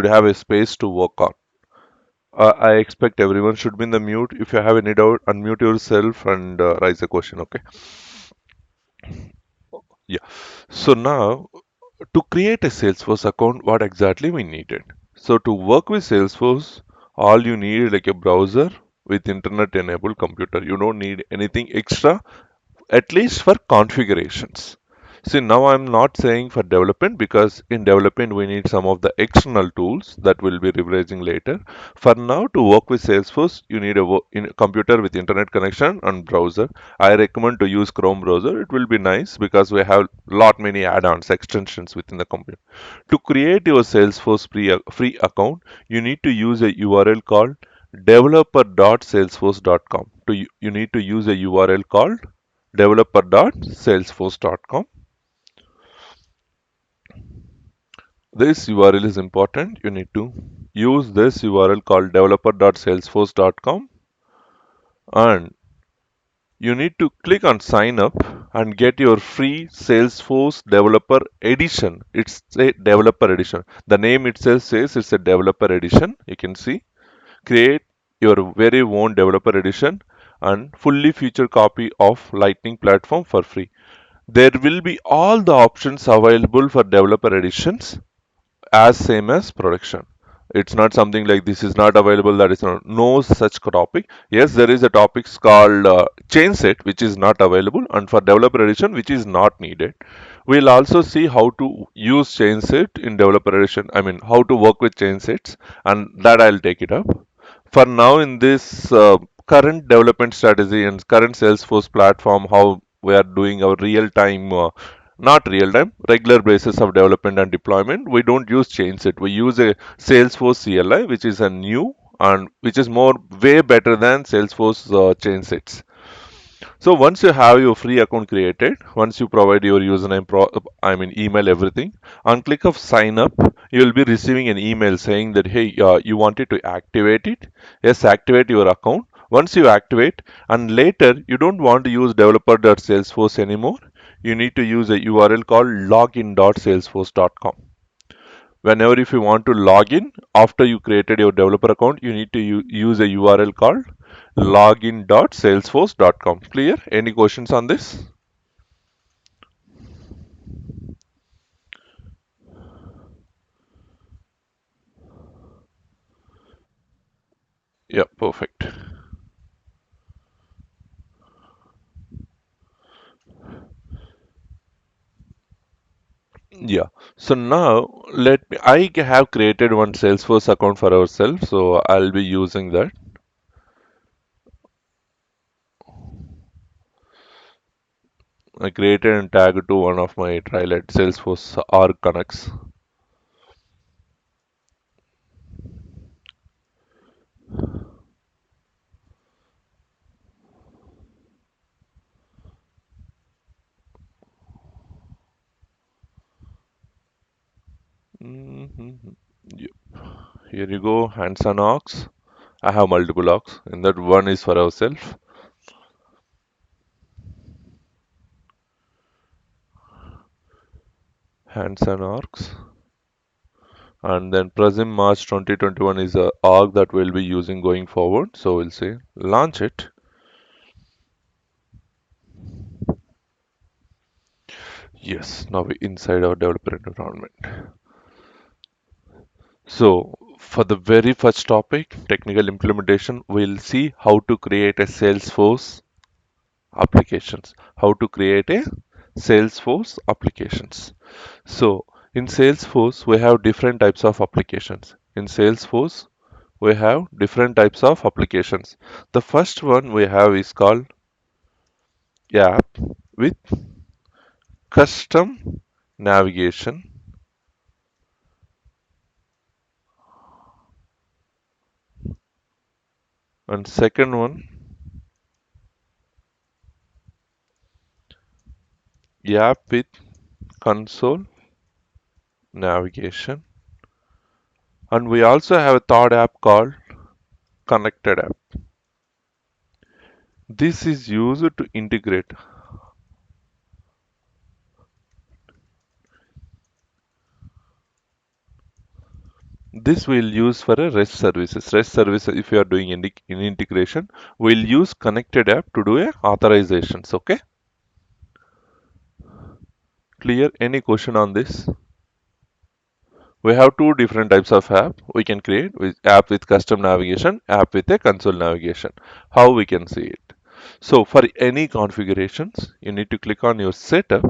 should have a space to work on. I expect everyone should be in the mute. If you have any doubt, unmute yourself and raise a question, okay? Yeah. So now, to create a Salesforce account, what exactly we needed? So to work with Salesforce, all you need is like a browser with internet enabled computer. You don't need anything extra, at least for configurations. See, now I'm not saying for development because in development we need some of the external tools that we'll be revising later. For now, to work with Salesforce, you need a computer with internet connection and browser. I recommend to use Chrome browser. It will be nice because we have lot many add-ons, extensions within the computer. To create your Salesforce free account, you need to use a URL called developer.salesforce.com. You need to use a URL called developer.salesforce.com. This URL is important. You need to use this URL called developer.salesforce.com and you need to click on sign up and get your free Salesforce Developer Edition. It's a developer edition. The name itself says it's a developer edition. You can see. Create your very own developer edition and fully featured copy of Lightning platform for free. There will be all the options available for developer editions as same as production. It's not something like this is not available, that is not, no such topic. Yes, there is a topic called chain set which is not available and for developer edition which is not needed. We'll also see how to use chain set in developer edition. I mean how to work with chain sets and that I'll take it up. For now in this current development strategy and current Salesforce platform, how we are doing our real time not real time, regular basis of development and deployment. We don't use Chainset. We use a Salesforce CLI, which is a new and which is more way better than Salesforce Chainsets. So once you have your free account created, once you provide your username, I mean email, everything, on click of sign up, you will be receiving an email saying that hey, you wanted to activate it. Yes, activate your account. Once you activate, and later you don't want to use developer.salesforce anymore, you need to use a URL called login.salesforce.com. Whenever if you want to log in after you created your developer account, you need to use a URL called login.salesforce.com. Clear? Any questions on this? Yeah, perfect. Yeah. So now let me, I have created one Salesforce account for ourselves, so I'll be using that. I created and tagged to one of my trial Salesforce org connects. Mhm. Yep. Here you go, hands on ox. I have multiple ox, and that one is for ourselves. Hands on orgs. And then Prism March 2021 is a org that we'll be using going forward. So we'll say launch it. Yes, now we're inside our developer environment. So for the very first topic, technical implementation, we'll see how to create a Salesforce applications. How to create a Salesforce applications. So in Salesforce, we have different types of applications. In Salesforce, we have different types of applications. The first one we have is called app with custom navigation, and second one app with console navigation, and we also have a third app called connected app. This is used to integrate. This we'll use for a REST services. REST services, if you are doing in integration, we'll use connected app to do a authorizations. Okay, clear? Any question on this? We have two different types of app we can create, with app with custom navigation, app with a console navigation. How we can see it? So for any configurations, you need to click on your setup,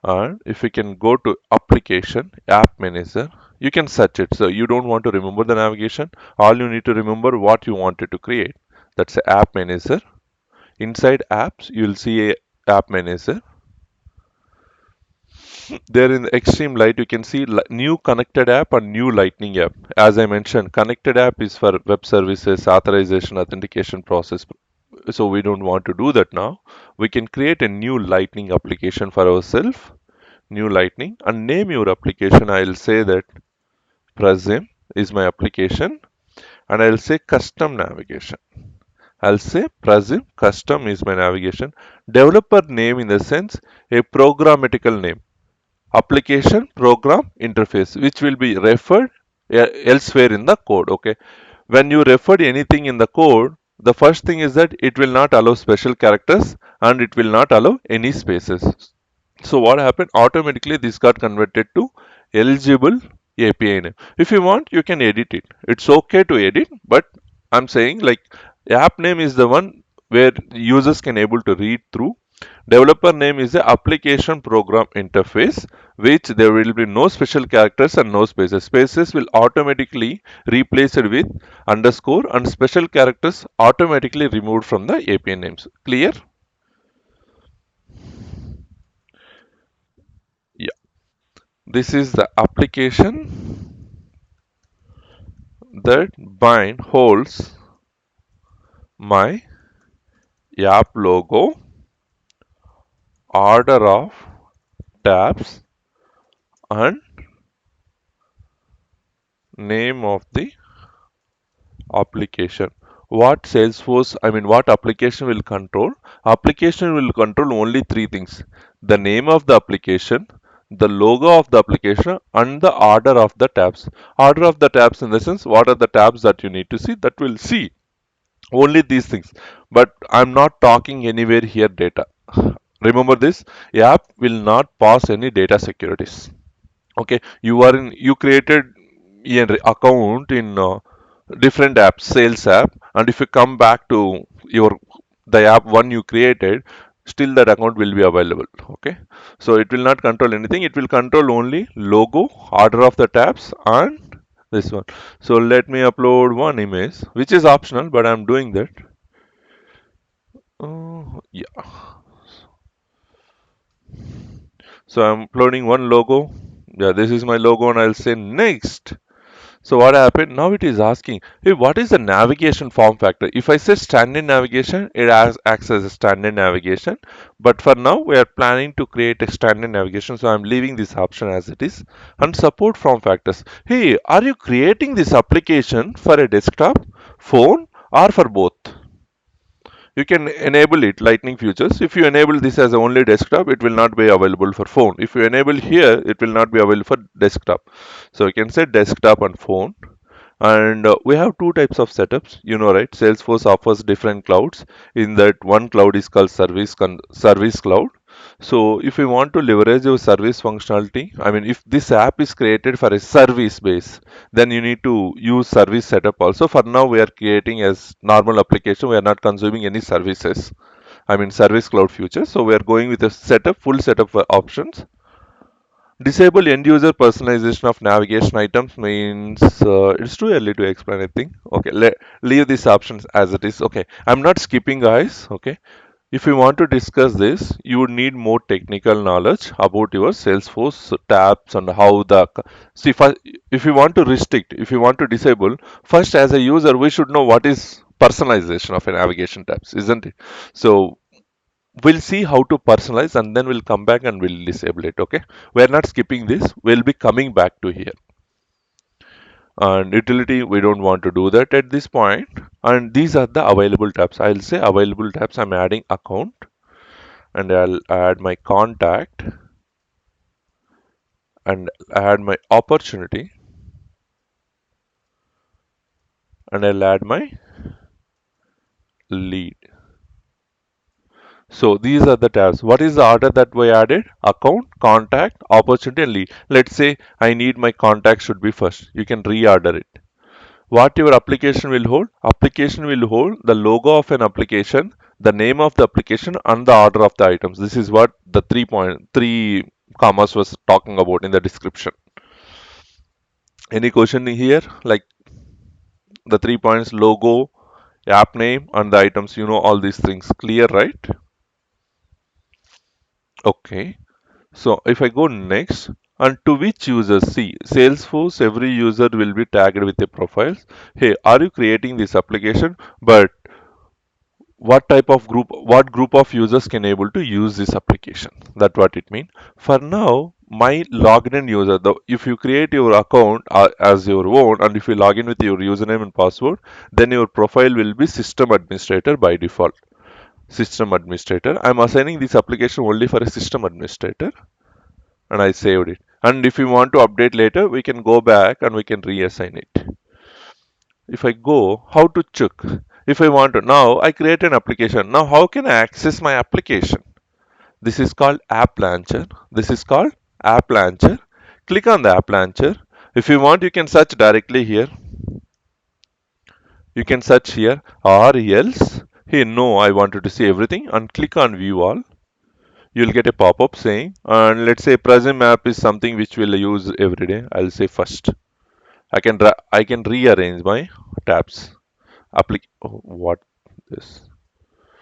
and if you can go to application app manager, you can search it. So you don't want to remember the navigation, all you need to remember what you wanted to create. That's the app manager. Inside apps, you'll see a app manager. There in the extreme right, you can see new connected app and new lightning app. As I mentioned, connected app is for web services, authorization, authentication process. So we don't want to do that now. We can create a new lightning application for ourselves, new lightning, and name your application. I'll say that Prism is my application, and I'll say custom navigation. I'll say Prism custom is my navigation. Developer name in the sense a programmatical name. Application program interface, which will be referred elsewhere in the code. Okay, when you refer anything in the code, the first thing is that it will not allow special characters and it will not allow any spaces. So what happened, automatically this got converted to eligible API name. If you want, you can edit it. It's okay to edit, but I'm saying like app name is the one where users can able to read through. Developer name is the application program interface, which there will be no special characters and no spaces. Spaces will automatically replace it with underscore, and special characters automatically removed from the API names. Clear? Yeah. This is the application that bind holds my app logo, order of tabs, and name of the application. What Salesforce, I mean, what application will control? Application will control only three things: the name of the application, the logo of the application, and the order of the tabs. Order of the tabs in the sense, what are the tabs that you need to see? That will see only these things. But I'm not talking anywhere here data. Remember this, app will not pass any data securities. Okay, you created an account in different apps, sales app, and if you come back to your the app one you created, still that account will be available. Okay, so it will not control anything, it will control only logo, order of the tabs, and this one. So let me upload one image, which is optional, but I'm doing that. Yeah, so I'm uploading one logo. Yeah, this is my logo, and I'll say next. So what happened? Now it is asking, hey, what is the navigation form factor? If I say standard navigation, it acts as a standard navigation. But for now, we are planning to create a standard navigation. So I'm leaving this option as it is. And support form factors. Hey, are you creating this application for a desktop, phone, or for both? You can enable it lightning features. If you enable this as only desktop, it will not be available for phone. If you enable here, it will not be available for desktop. So you can say desktop and phone. And we have two types of setups, you know, right? Salesforce offers different clouds. In that, one cloud is called service cloud. So if you want to leverage your service functionality, I mean, if this app is created for a service base, then you need to use service setup also. For now, we are creating as normal application. We are not consuming any services. I mean, service cloud features. So we are going with a setup, full setup options. Disable end user personalization of navigation items means it's too early to explain, I think. Okay, leave these options as it is. Okay, I'm not skipping, guys. Okay, if you want to discuss this, you would need more technical knowledge about your Salesforce tabs and how the see. If you want to restrict, if you want to disable, first as a user, we should know what is personalization of a navigation tabs, isn't it? So we'll see how to personalize and then we'll come back and we'll disable it. Okay, we're not skipping this, we'll be coming back to here. And utility, we don't want to do that at this point. And these are the available tabs. I'll say available tabs. I'm adding account, and I'll add my contact, and add my opportunity, and I'll add my lead. So these are the tabs. What is the order that we added? Account, contact, opportunity, and lead. Let's say I need my contact should be first. You can reorder it. What your application will hold? Application will hold the logo of an application, the name of the application, and the order of the items. This is what the 3 commas was talking about in the description. Any question here? Like the 3 points logo, app name, and the items, all these things. Clear, right? Okay. So if I go next, and to which users, see, Salesforce, every user will be tagged with a profile. Hey, are you creating this application? But what group of users can able to use this application? That's what it means. For now, my logged in user, if you create your account as your own, and if you log in with your username and password, then your profile will be system administrator by default. System administrator. I'm assigning this application only for a system administrator, and I saved it. And if you want to update later, we can go back and we can reassign it. If I go, how to check? If I want to, now I create an application. Now, how can I access my application? This is called App Launcher. This is called App Launcher. Click on the App Launcher. If you want, you can search directly here. You can search here, or else, hey, no, I wanted to see everything, and click on View All. You'll get a pop-up saying, and let's say Prism app is something which we'll use every day. I'll say first. I can rearrange my tabs. What this?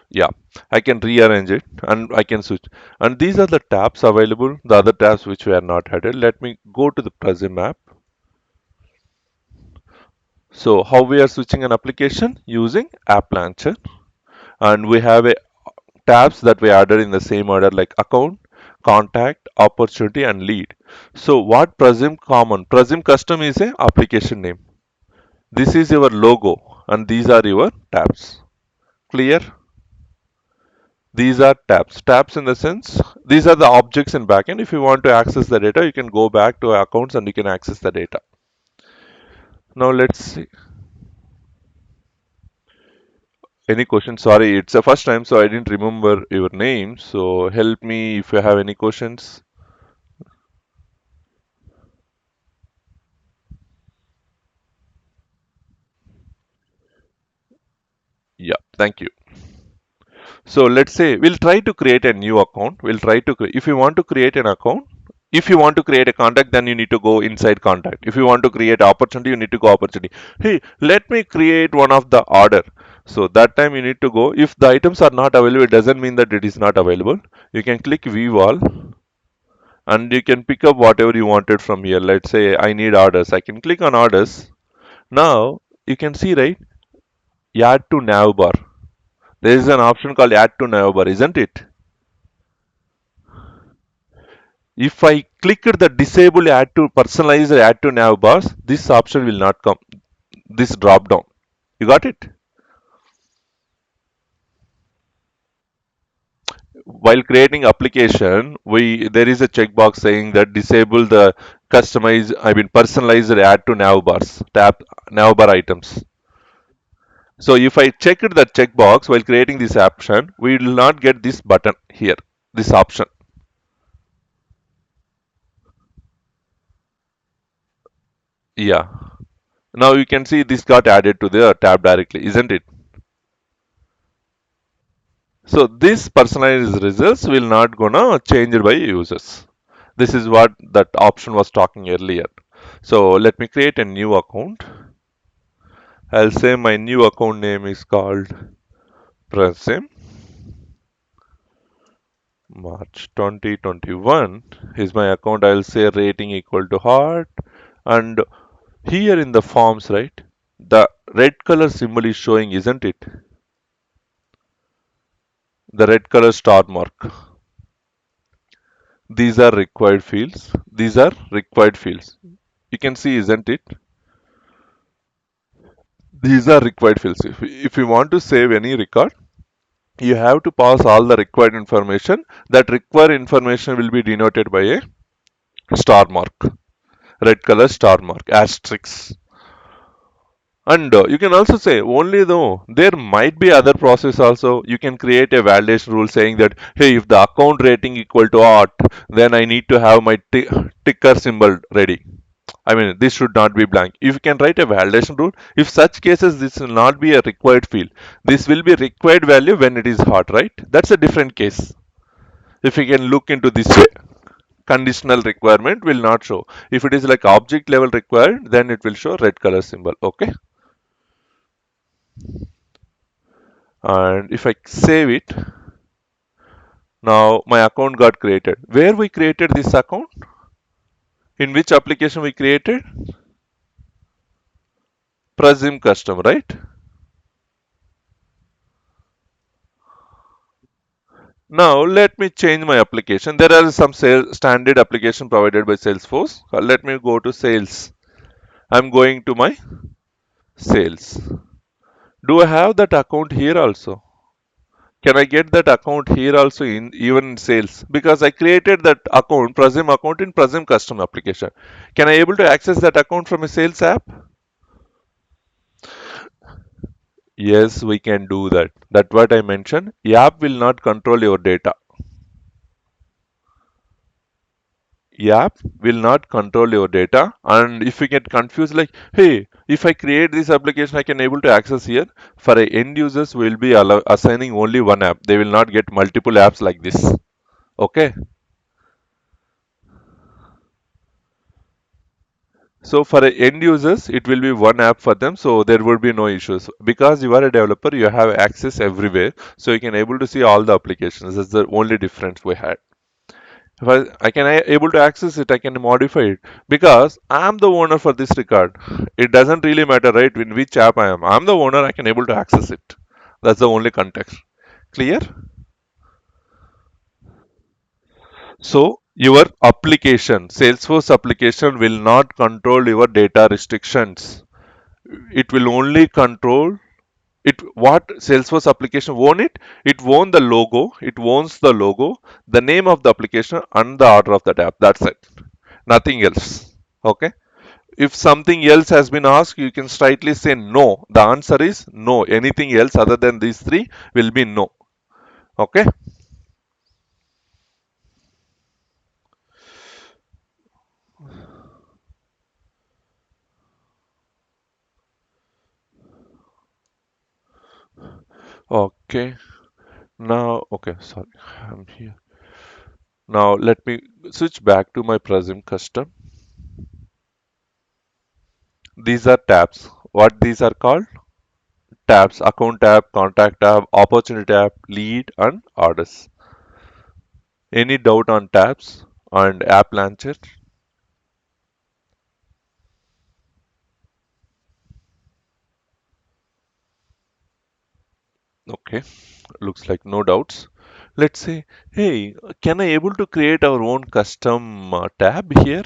Yeah, I can rearrange it and I can switch. And these are the tabs available. The other tabs which we are not added. Let me go to the Prism app. So how we are switching an application using App Launcher, and we have a tabs that we added in the same order like account, contact, opportunity, and lead. So what Prism common? Prism custom is a application name. This is your logo, and these are your tabs. Clear? These are tabs. Tabs in the sense, these are the objects in backend. If you want to access the data, you can go back to accounts and you can access the data. Now let's see. Any question? Sorry, it's the first time, so I didn't remember your name. So help me if you have any questions. Yeah, thank you. So let's say we'll try to create a new account. We'll try to if you want to create an account, if you want to create a contact, then you need to go inside contact. If you want to create opportunity, you need to go opportunity. Hey, let me create one of the order. So that time you need to go. If the items are not available, it doesn't mean that it is not available. You can click view all and you can pick up whatever you wanted from here. Let's say I need orders. I can click on orders. Now you can see, right? Add to nav bar. There is an option called add to nav bar, isn't it? If I click the disable add to personalize or add to nav bars, this option will not come. This drop down. You got it? While creating application, we there is a checkbox saying that disable the personalized add to nav bars, tab nav bar items. So if I checked that checkbox while creating this option, we will not get this button here, this option. Yeah. Now you can see this got added to the tab directly, isn't it? So this personalized results will not gonna change by users. This is what that option was talking earlier. So let me create a new account. I'll say my new account name is called Presim. March 2021 is my account. I'll say rating equal to heart. And here in the forms, right, the red color symbol is showing, isn't it? The red color star mark. These are required fields. These are required fields. You can see, isn't it? These are required fields. If you want to save any record, you have to pass all the required information. That required information will be denoted by a star mark, red color star mark, asterisk. And you can also say only though there might be other process also. You can create a validation rule saying that hey, if the account rating equal to art, then I need to have my ticker symbol ready. I mean, this should not be blank. If you can write a validation rule, if such cases this will not be a required field. This will be required value when it is hot, right? That's a different case. If you can look into this way, conditional requirement will not show. If it is like object level required, then it will show red color symbol. Okay. And if I save it, now my account got created. Where we created this account? In which application we created? Presume custom, right? Now let me change my application. There are some standard application provided by Salesforce. Let me go to sales. I'm going to my sales. Do I have that account here also? Can I get that account here also in even in sales? Because I created that account, Presume account in Presume custom application. Can I able to access that account from a sales app? Yes, we can do that. That's what I mentioned. App will not control your data. App will not control your data. And if you get confused, like, hey, if I create this application, I can able to access here. For a end users, will be assigning only one app. They will not get multiple apps like this. Okay. So for a end users, it will be one app for them. So there would be no issues because you are a developer. You have access everywhere, so you can able to see all the applications. That's the only difference we had. If I can able to access it, I can modify it because I'm the owner for this record. It doesn't really matter, right? In which app I am. I'm the owner. I can able to access it. That's the only context. Clear? So your application, Salesforce application, will not control your data restrictions. It will only control it. What Salesforce application own it? It own the logo. It owns the logo, the name of the application, and the order of that app. That's it. Nothing else. Okay. If something else has been asked, you can straightly say no. The answer is no. Anything else other than these three will be no. Okay. Okay. Now, okay, sorry, I'm here. Now let me switch back to my Presume custom. These are tabs. What these are called? Tabs: account tab, contact tab, opportunity tab, lead, and orders. Any doubt on tabs and app launcher? Okay, looks like no doubts. Let's say, hey, can I able to create our own custom tab here?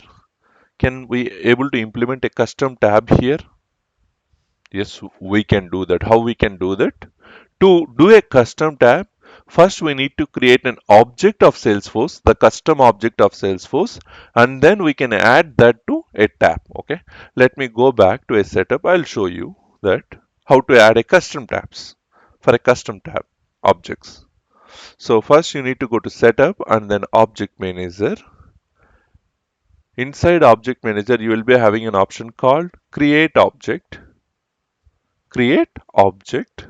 Can we able to implement a custom tab here? Yes, we can do that. How we can do that? To do a custom tab, first we need to create an object of Salesforce, the custom object of Salesforce, and then we can add that to a tab. Okay, let me go back to a setup. I'll show you that how to add a custom tabs for a custom tab objects. So first you need to go to setup and then object manager. Inside object manager, you will be having an option called create object. Create object.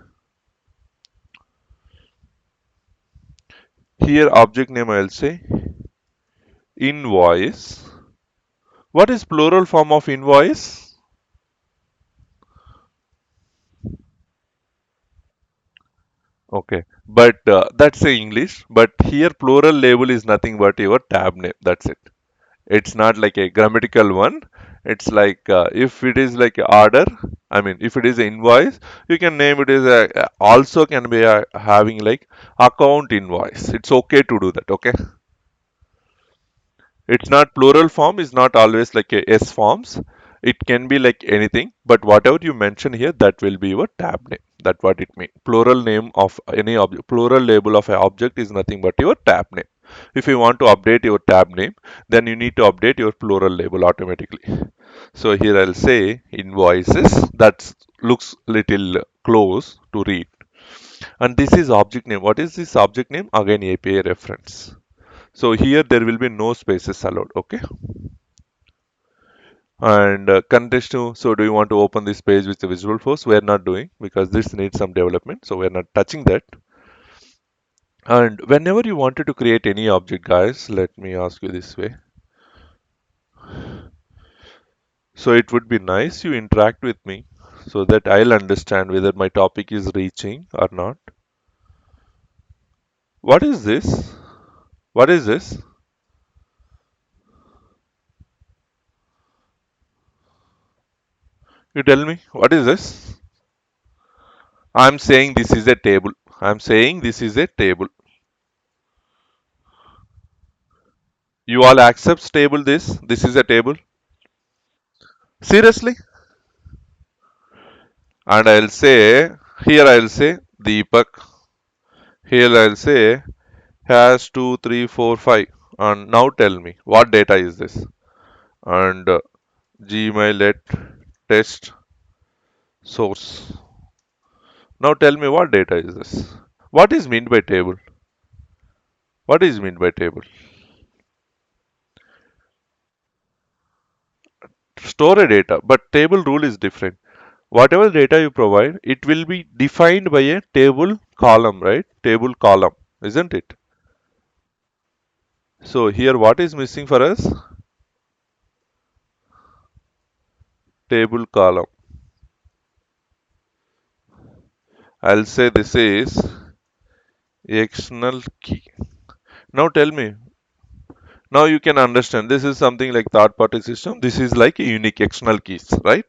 Here object name I'll say invoice. What is plural form of invoice? Okay, but that's a English. But here plural label is nothing but your tab name. That's it. It's not like a grammatical one. It's like if it is like a order, I mean, if it is an invoice, you can name it as also can be having like account invoice. It's okay to do that. Okay. It's not plural form is not always like a S forms. It can be like anything, but whatever you mention here, that will be your tab name. That's what it means. Plural name of any object, plural label of an object is nothing but your tab name. If you want to update your tab name, then you need to update your plural label automatically. So here I'll say invoices. That looks little close to read. And this is object name. What is this object name? Again, API reference. So here there will be no spaces allowed. Okay. And context to, so do you want to open this page with the Visual Force? We're not doing because this needs some development. So we're not touching that. And whenever you wanted to create any object, guys, let me ask you this way. So it would be nice you interact with me so that I'll understand whether my topic is reaching or not. What is this? What is this? You tell me, what is this? I'm saying this is a table. I'm saying this is a table. You all accept table this? This is a table? Seriously? And I'll say, here I'll say Deepak. Here I'll say has 2, 3, 4, 5. And now tell me, what data is this? And Gmail at test source. Now tell me what data is this? What is meant by table? What is meant by table? Store a data, but table rule is different. Whatever data you provide, it will be defined by a table column, right? Table column, isn't it? So here what is missing for us? Table column. I'll say this is external key. Now tell me, now you can understand this is something like third party system. This is like unique external keys, right?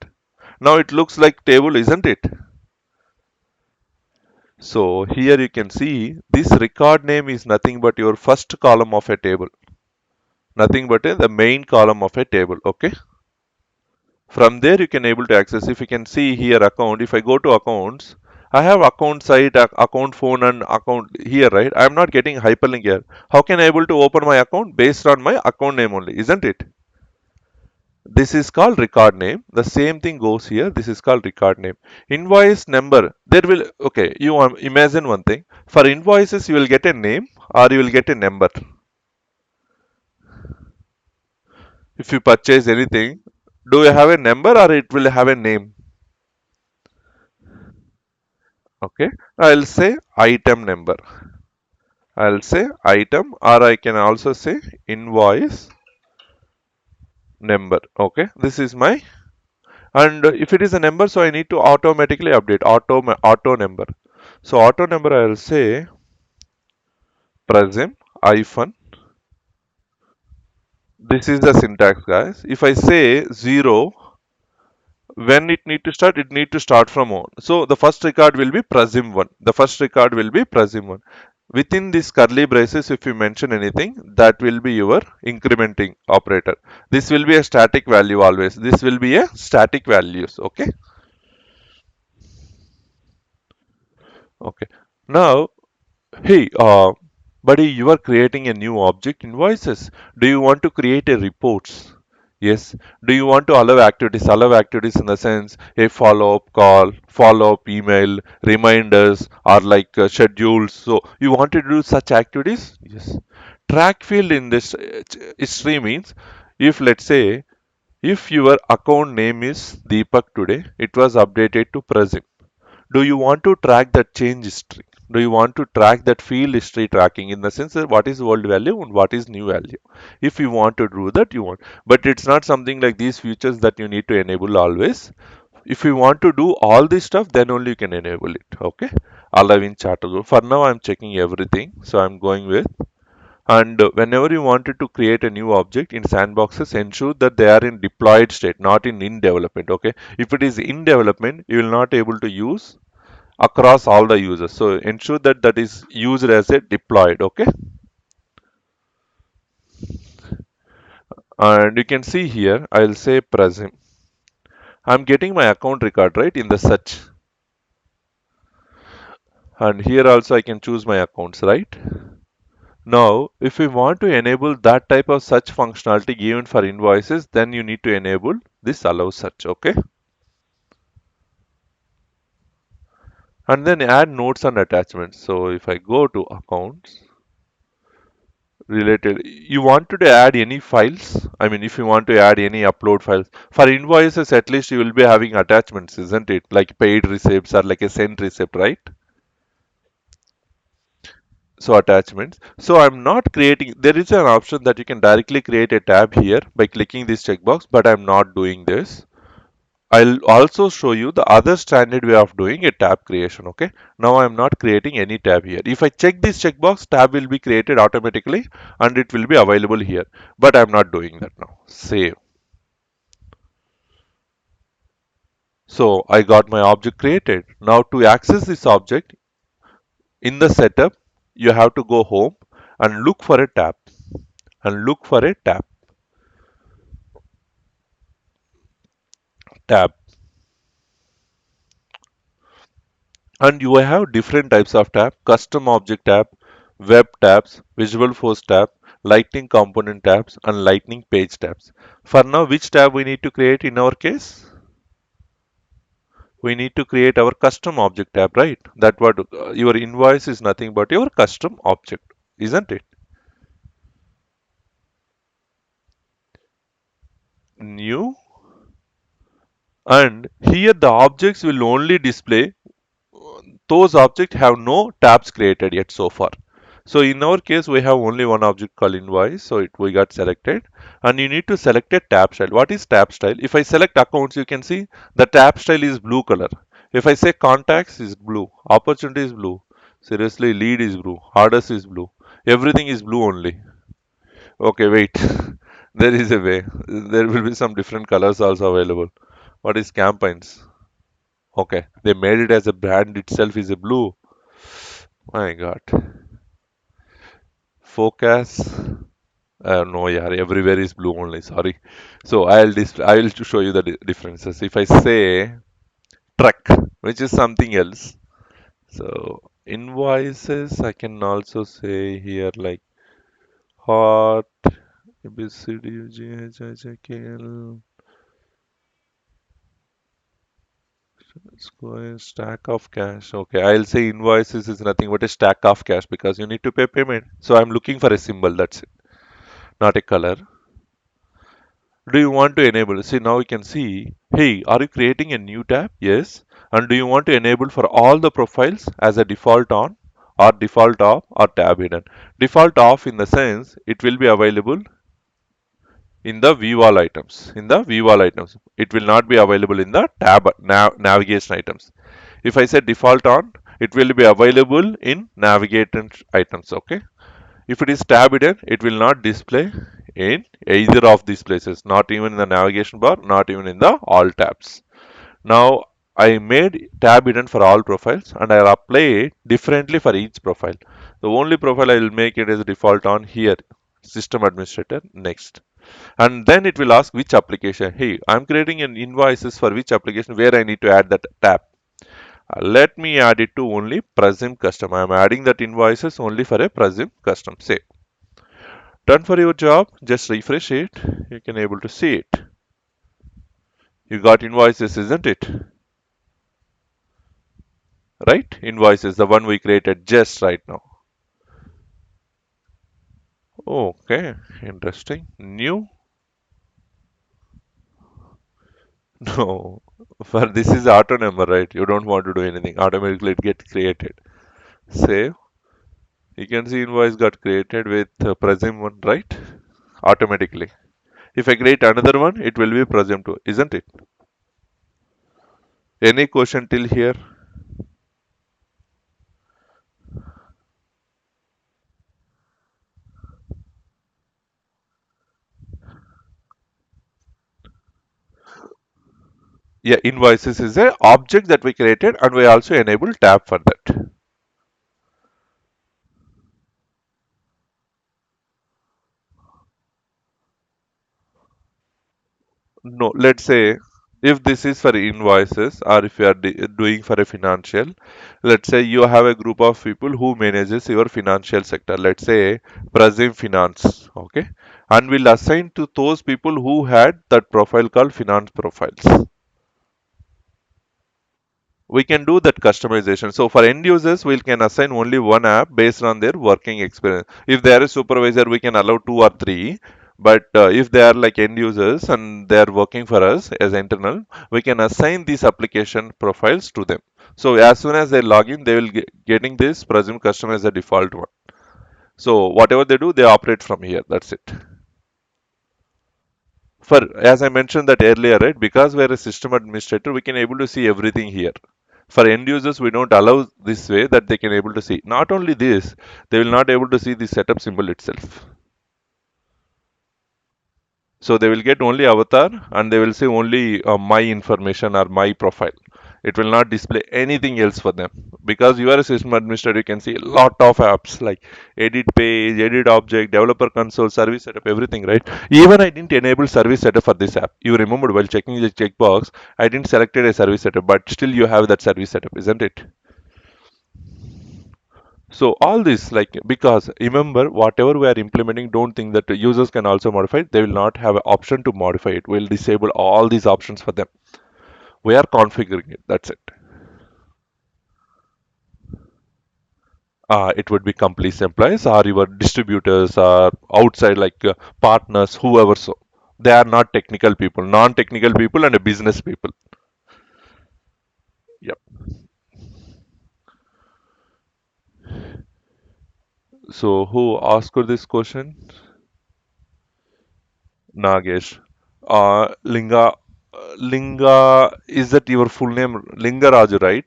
Now it looks like table, isn't it? So here you can see this record name is nothing but your first column of a table. Nothing but the main column of a table, okay? From there you can able to access. If you can see here account, if I go to accounts, I have account site, account phone and account here, right? I'm not getting hyperlink here. How can I able to open my account? Based on my account name only, isn't it? This is called record name. The same thing goes here. This is called record name. Invoice number. There will, okay, you imagine one thing. For invoices, you will get a name or you will get a number. If you purchase anything, do you have a number or it will have a name? Okay. I'll say item number. I'll say item or I can also say invoice number. Okay. This is my, and if it is a number, so I need to automatically update auto number. So auto number I'll say present hyphen. This is the syntax, guys. If I say 0, when it need to start, it need to start from 1. So the first record will be presume 1. The first record will be presume 1. Within this curly braces, if you mention anything, that will be your incrementing operator. This will be a static value always. This will be a static values. Okay. Okay. Now, hey, buddy, you are creating a new object invoices. Do you want to create a reports? Yes. Do you want to allow activities? Allow activities in the sense a follow-up call, follow-up email, reminders, or like schedules. So you want to do such activities? Yes. Track field in this history means if let's say if your account name is Deepak today, it was updated to present. Do you want to track that change history? Do you want to track that field history tracking in the sense that what is old value and what is new value? If you want to do that, you want. But it's not something like these features that you need to enable always. If you want to do all this stuff, then only you can enable it. Okay. Allowing chat to go. For now, I'm checking everything. So I'm going with. And whenever you wanted to create a new object in sandboxes, ensure that they are in deployed state, not in development. Okay. If it is in development, you will not able to use across all the users. So ensure that that is used as a deployed. Okay. And you can see here, I'll say present. I'm getting my account record right in the search. And here also I can choose my accounts, right? Now, if we want to enable that type of search functionality even for invoices, then you need to enable this allow search, okay? And then add notes and attachments. So if I go to accounts related, you wanted to add any files? I mean, if you want to add any upload files for invoices, at least you will be having attachments, isn't it? Like paid receipts or like a sent receipt, right? So attachments. So I'm not creating, there is an option that you can directly create a tab here by clicking this checkbox, but I'm not doing this. I'll also show you the other standard way of doing a tab creation, okay? Now I'm not creating any tab here. If I check this checkbox, tab will be created automatically and it will be available here. But I'm not doing that now. Save. So I got my object created. Now to access this object in the setup, you have to go home and look for a tab and look for a tab. And you have different types of tab: custom object tab, web tabs, visual force tab, lightning component tabs, and lightning page tabs. For now, which tab we need to create in our case? We need to create our custom object tab, right? That what your invoice is nothing but your custom object, isn't it? New, and here the objects will only display those objects have no tabs created yet so far. So in our case, we have only one object called invoice, so we got selected, and you need to select a tab style. What is tab style? If I select accounts, you can see the tab style is blue color. If I say contacts is blue, opportunity is blue, seriously lead is blue, orders is blue, everything is blue only. Okay, wait, there is a way. There will be some different colors also available. What is campaigns? Okay, they made it as a brand itself is a blue. My God. Focus. No, yeah, everywhere is blue only. Sorry. So I'll to show you the differences. If I say truck, which is something else. So invoices, I can also say here like hot, A B C D U G H I J K L, square, stack of cash. Okay, I'll say invoices is nothing but a stack of cash because you need to pay payment. So I'm looking for a symbol. That's it, not a color. Do you want to enable? See, now you can see, hey, are you creating a new tab? Yes. And do you want to enable for all the profiles as a default on or default off or tab hidden? Default off in the sense it will be available in the view all items. In the view all items. It will not be available in the tab navigation items. If I say default on, it will be available in navigation items. Okay. If it is tab hidden, it will not display in either of these places, not even in the navigation bar, not even in the all tabs. Now, I made tab hidden for all profiles and I'll apply it differently for each profile. The only profile I will make it as default on here, system administrator, next. And then it will ask which application. Hey, I'm creating an invoices for which application where I need to add that tab. Let me add it to only Presim custom. I'm adding that invoices only for a Presim custom. Say done for your job, just refresh it. You can able to see it. You got invoices, isn't it? Right? Invoices, the one we created just right now. Okay, interesting. New? No. For this is auto number, right? You don't want to do anything. Automatically it gets created. Save. You can see invoice got created with Presume one, right? Automatically. If I create another one, it will be Presume 2, isn't it? Any question till here? Yeah, invoices is a object that we created and we also enable tab for that. No, let's say if this is for invoices or if you are doing for a financial, let's say you have a group of people who manages your financial sector, let's say Brazil Finance, okay, and we'll assign to those people who had that profile called finance profiles. We can do that customization. So for end users, we can assign only one app based on their working experience. If they are a supervisor, we can allow two or three. But if they are like end users and they are working for us as internal, we can assign these application profiles to them. So as soon as they log in, they will getting this presume customer as a default one. So whatever they do, they operate from here. That's it. For as I mentioned that earlier, right? Because we're a system administrator, we can able to see everything here. For end users, we don't allow this way that they can able to see. Not only this, they will not able to see the setup symbol itself. So they will get only avatar and they will see only my information or my profile. It will not display anything else for them. Because you are a system administrator, you can see a lot of apps like edit page, edit object, developer console, service setup, everything, right? Even I didn't enable service setup for this app. You remembered while checking the checkbox, I didn't selected a service setup, but still you have that service setup, isn't it? So all this, like, because remember, whatever we are implementing, don't think that the users can also modify it. They will not have an option to modify it. We'll disable all these options for them. We are configuring it. That's it. It would be complete employees or your distributors or outside like partners, whoever. So they are not technical people, non-technical people, and a business people. Yep. So who asked her this question? Nagesh. Linga, is that your full name? Linga Raju, right?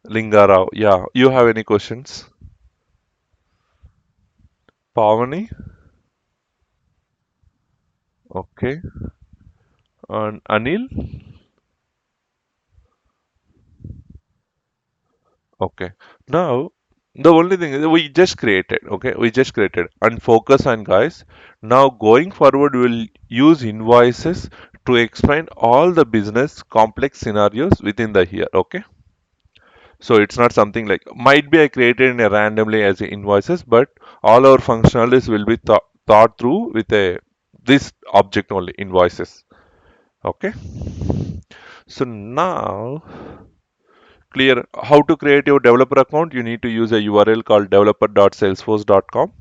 Linga Rao. Yeah. You have any questions? Pavani? Okay. And Anil? Okay. Now, the only thing is we just created, okay? We just created and focus on guys. Now, going forward, we'll use invoices to explain all the business complex scenarios within the here, okay? So it's not something like might be I created in a randomly as a invoices, but all our functionalities will be thought through with a this object only invoices. Okay. So now clear how to create your developer account. You need to use a URL called developer.salesforce.com,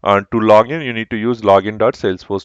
and to log in you need to use login.salesforce.com.